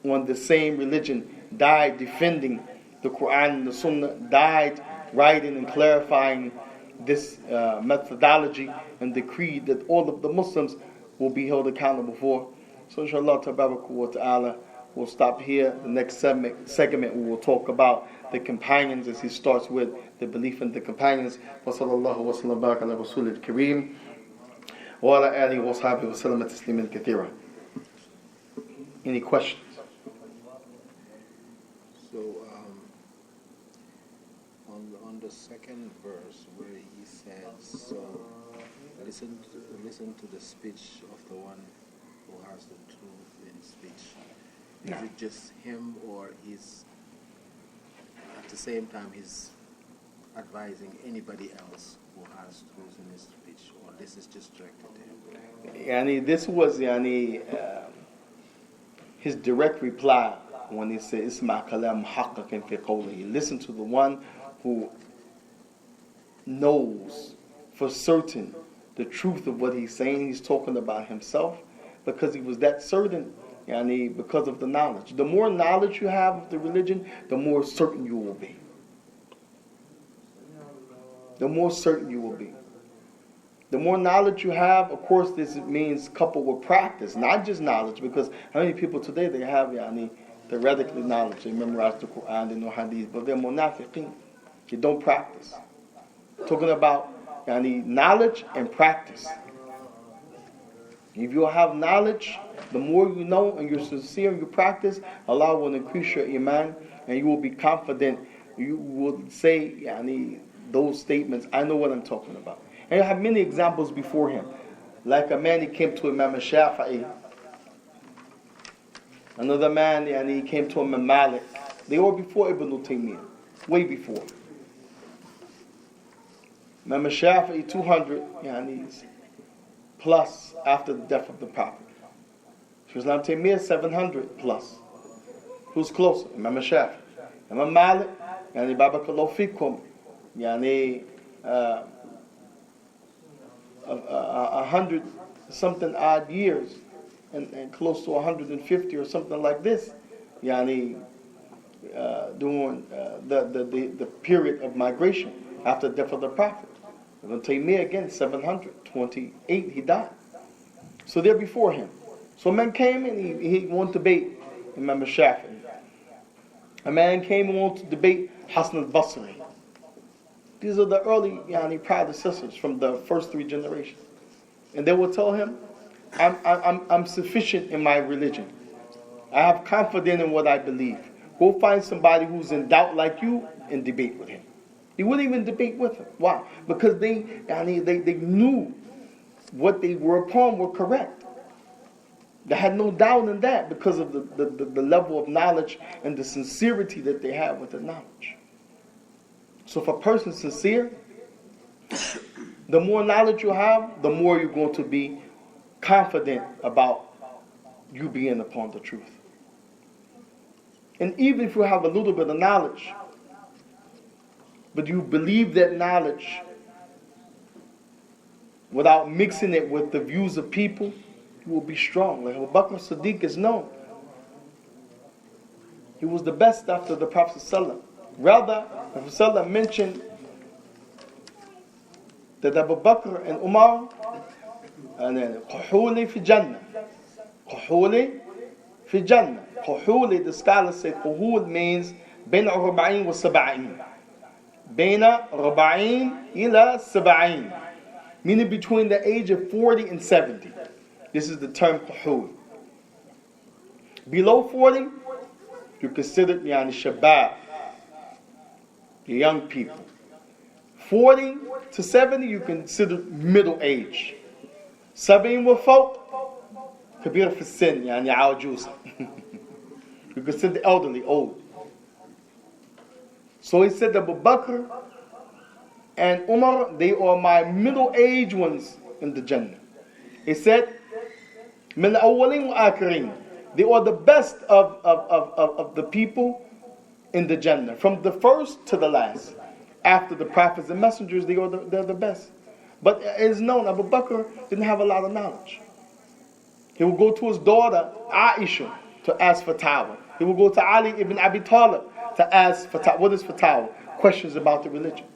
on the same religion, died defending the Quran and the Sunnah, died writing and clarifying this methodology and decreed that all of the Muslims will be held accountable for. So inshallah tabaraka wa ta'ala, we'll stop here. The next segment we will talk about the companions, as he starts with the belief in the companions. Wa sallallahu wa sallam baraka ala rasulil kareem wa ala alihi wa sahbihi wa sallam tasliman kathira. Any questions? So, on the second verse where he says, listen to the speech of the one who has the truth in speech. Is it just him, or he's at the same time he's advising anybody else who has truth in his speech, or this is just directed to him? This was his direct reply when he said, "Isma kalam muhaqqaqin fi qawlihi." Listen to the one who knows for certain the truth of what he's saying. He's talking about himself because he was that certain, because of the knowledge. The more knowledge you have of the religion, the more certain you will be. The more certain you will be. The more knowledge you have, of course, this means coupled with practice, not just knowledge, because how many people today, they have theoretically knowledge, they memorize the Quran, they know hadith, but they're munafiqeen. They don't practice. Talking about knowledge and practice. If you have knowledge, the more you know and you're sincere and you practice, Allah will increase your iman and you will be confident. You will say those statements, I know what I'm talking about. And you have many examples before him. Like a man, he came to Imam Shafi'i. Another man, he came to Imam Malik. They were before Ibn Taymiyyah. Way before. Imam Shafi'i 200 plus after the death of the Prophet. Islam Taymiyyah 700 plus. Who's closer? Imam Shafi'i. Imam Malik, Barakallahu fikum, 100 something odd years and close to 150 or something like this, during the period of migration after the death of the Prophet. Ibn Taymiyyah again, 728, he died. So they're before him. So a man came and he wanted to debate Imam Shafi'i. A man came and wanted to debate Hasan al-Basri. These are the early predecessors from the first three generations. And they will tell him, I'm sufficient in my religion. I have confidence in what I believe. Go find somebody who's in doubt like you and debate with him. He wouldn't even debate with him. Why? Because they knew what they were upon were correct. They had no doubt in that because of the level of knowledge and the sincerity that they had with the knowledge. So if a person's sincere, the more knowledge you have, the more you're going to be confident about you being upon the truth. And even if you have a little bit of knowledge, but you believe that knowledge without mixing it with the views of people, you will be strong. Like Abu Bakr Siddiq is known. He was the best after the Prophet ﷺ. Rather, the Prophet ﷺ mentioned that Abu Bakr and Umar, and then Quhuli fi Jannah. Quhuli fi Jannah. Quhuli, the scholars say Quhul means Bain Arba'in wa Sab'in. Bain Arba'in ila Sab'in. Meaning between the age of 40 and 70. This is the term Quhul. Below 40, you're considered Shabab, the young people. 40 to 70, you consider middle age. 70 وفوق كبير في السن يعني عجوز. You consider the elderly, old. So he said that Abu Bakr and Umar, they are my middle-aged ones in the Jannah. He said, من الأولين وآخرين. They are the best of the people in the Jannah, from the first to the last. After the prophets and messengers, they're the best. But it is known, Abu Bakr didn't have a lot of knowledge. He would go to his daughter, Aisha, to ask fatawa. He will go to Ali ibn Abi Talib to ask fatawa. What is fatawa? Questions about the religion.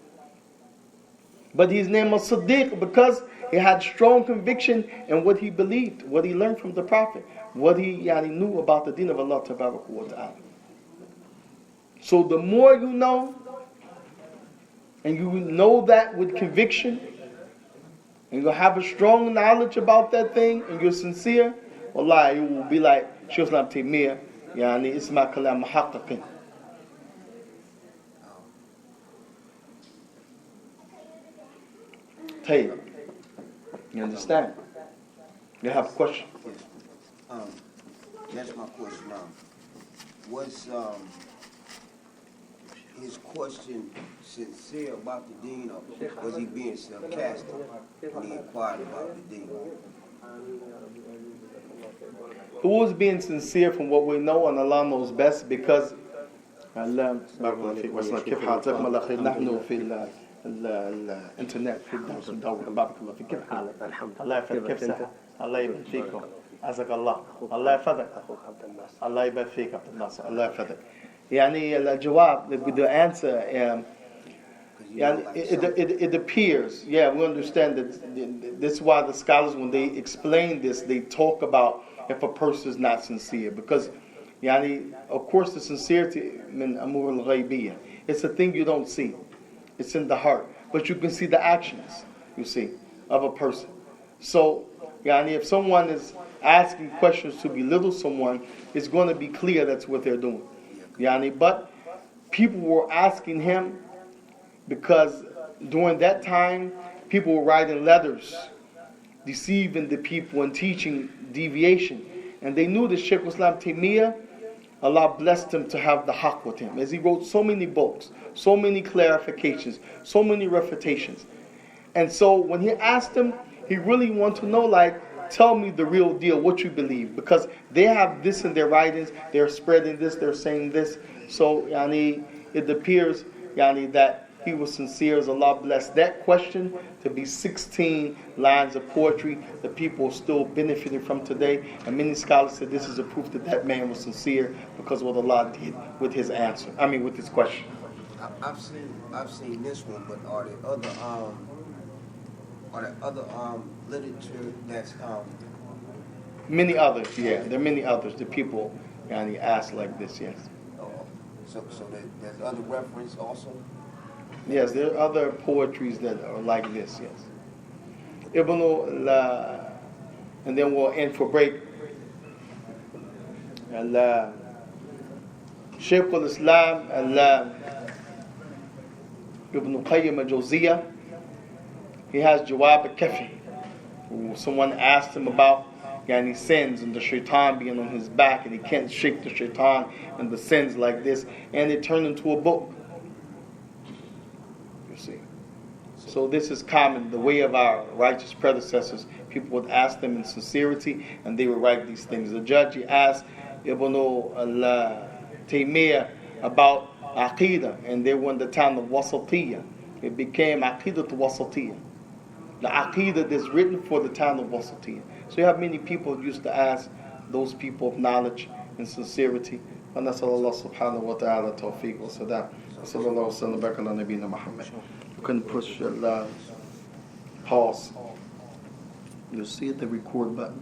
But his name was Siddiq because he had strong conviction in what he believed, what he learned from the Prophet, what he knew about the deen of Allah Ta'ala. So the more you know, and you know that with conviction, and you have a strong knowledge about that thing, and you're sincere, wallahi, you will be like Shaykh Islam Taymiyyah, Isma Kalam Muhaqqaqin. Tayyib. You understand? You have a question? That's my question. Was his question sincere about the deen, or was he being sarcastic when he inquired about the deen? Who was being sincere from what we know, and Allah knows best, because Allah كيف حالتك ملخي نحن في الانترنت في الدرس ندور بارك الله فيك كيف حالك الله يفيد كيف صحة الله يبارك فيكم عزك الله الله يفدك الله يبارك فيك عبد الناصر الله يفدك يعني الجواب the answer it appears, we understand that this is why the scholars, when they explain this, they talk about if a person is not sincere, because of course the sincerity min amur al-ghaybiyah, it's a thing you don't see, it's in the heart, but you can see the actions, you see, of a person. So if someone is asking questions to belittle someone, it's going to be clear that's what they're doing. But people were asking him because during that time people were writing letters deceiving the people and teaching deviation, and they knew that Shaykh Islam Taymiyyah, Allah blessed him to have the haqq with him, as he wrote so many books, so many clarifications, so many refutations. And so when he asked him, he really wanted to know, tell me the real deal, what you believe, because they have this in their writings, they're spreading this, they're saying this. So it appears that he was sincere, as Allah blessed that question to be 16 lines of poetry that people are still benefiting from today. And many scholars said this is a proof that that man was sincere because of what Allah did with his answer. With his question. I've seen this one, but are there other literature that's many others? Yeah, there are many others. The people ask like this. Yes. So there's other reference also. Yes, there are other poetries that are like this, yes. And then we'll end for break. Shaykh al-Islam Ibn Qayyim al-Jawziyah, he has Jawab al-Kafi. Someone asked him about sins and the shaitan being on his back, and he can't shake the shaitan and the sins like this, and it turned into a book. So this is common, the way of our righteous predecessors. People would ask them in sincerity, and they would write these things. The judge, he asked Ibn Taymiyyah about Aqidah, and they were in the time of Wasatiyah. It became Aqidah to Wasatiyah. The Aqidah that's written for the time of Wasatiyah. So you have many people who used to ask those people of knowledge and sincerity. وَنَسَأَلَ اللَّهُ سُبْحَانَهُ وَتَعَالَى التَّوْفِيقَ وَالسَّدَادَ وَصَلَّى اللَّهُ وَسَلَّمَ وَبَارَكَ عَلَى نَبِيِّنَا مُحَمَّدٍ. You can push pause. You'll see the record button.